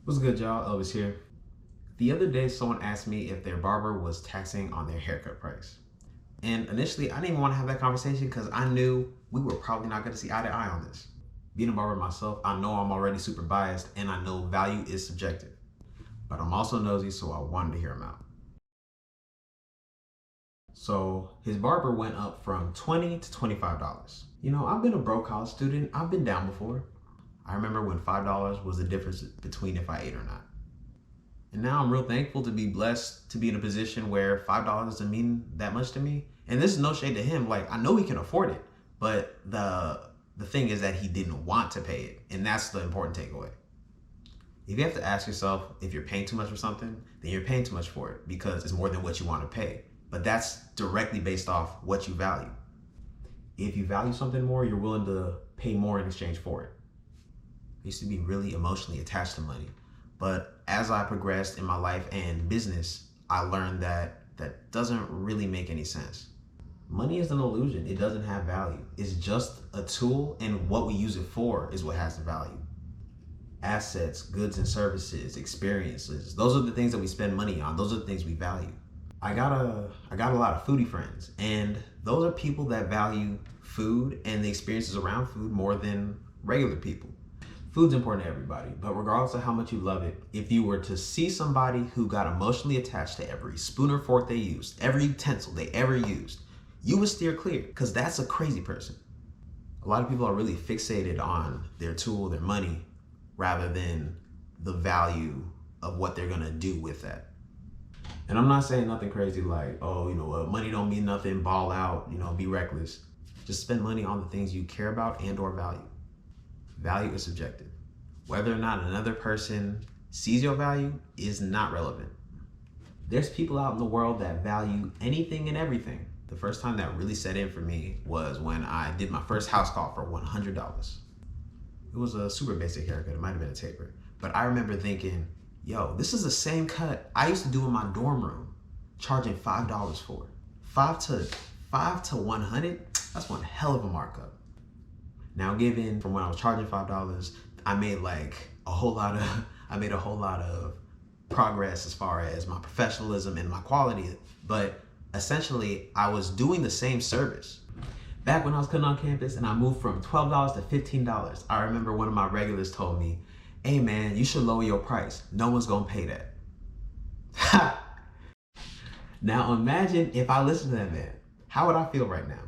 What's good, y'all? Elvis here. The other day, someone asked me if their barber was taxing on their haircut price. And initially, I didn't even want to have that conversation because I knew we were probably not going to see eye to eye on this. Being a barber myself, I know I'm already super biased and I know value is subjective. But I'm also nosy, so I wanted to hear him out. So his barber went up from $20 to $25. I've been a broke college student. I've been down before. I remember when $5 was the difference between if I ate or not. And now I'm real thankful to be blessed to be in a position where $5 doesn't mean that much to me. And this is no shade to him. Like, I know he can afford it, but the thing is that he didn't want to pay it. And that's the important takeaway. If you have to ask yourself if you're paying too much for something, then you're paying too much for it because it's more than what you want to pay. But that's directly based off what you value. If you value something more, you're willing to pay more in exchange for it. I used to be really emotionally attached to money. But as I progressed in my life and business, I learned that that doesn't really make any sense. Money is an illusion. It doesn't have value. It's just a tool, and what we use it for is what has the value. Assets, goods and services, experiences, those are the things that we spend money on. Those are the things we value. I got a lot of foodie friends, and those are people that value food and the experiences around food more than regular people. Food's important to everybody, but regardless of how much you love it, if you were to see somebody who got emotionally attached to every spoon or fork they used, every utensil they ever used, you would steer clear, because that's a crazy person. A lot of people are really fixated on their tool, their money, rather than the value of what they're gonna do with that. And I'm not saying nothing crazy like, money don't mean nothing, ball out, be reckless. Just spend money on the things you care about and or value. Value is subjective. Whether or not another person sees your value is not relevant. There's people out in the world that value anything and everything. The first time that really set in for me was when I did my first house call for $100. It was a super basic haircut. It might have been a taper. But I remember thinking, yo, this is the same cut I used to do in my dorm room, charging $5 for it. 5 to 100, that's one hell of a markup. Now, given from when I was charging $5, I made a whole lot of progress as far as my professionalism and my quality. But essentially, I was doing the same service. Back when I was cutting on campus and I moved from $12 to $15, I remember one of my regulars told me, "Hey man, you should lower your price. No one's gonna pay that." Now imagine if I listened to that man. How would I feel right now?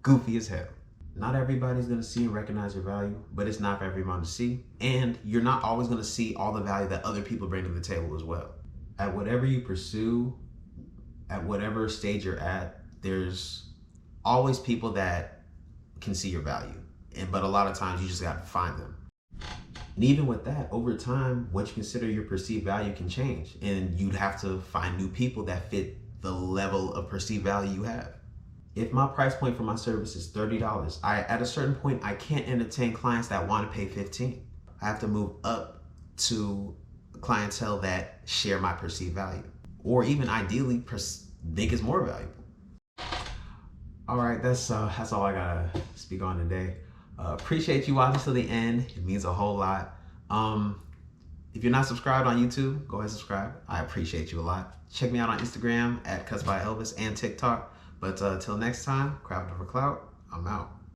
Goofy as hell. Not everybody's gonna see and recognize your value, but it's not for everyone to see. And you're not always gonna see all the value that other people bring to the table as well. At whatever you pursue, at whatever stage you're at, there's always people that can see your value. But a lot of times you just gotta find them. And even with that, over time, what you consider your perceived value can change. And you'd have to find new people that fit the level of perceived value you have. If my price point for my service is $30, at a certain point, I can't entertain clients that want to pay $15. I have to move up to clientele that share my perceived value, or even ideally think is more valuable. All right, that's all I gotta speak on today. Appreciate you watching till the end. It means a whole lot. If you're not subscribed on YouTube, go ahead and subscribe. I appreciate you a lot. Check me out on Instagram at Cuts by Elvis and TikTok. But till next time, craft over clout, I'm out.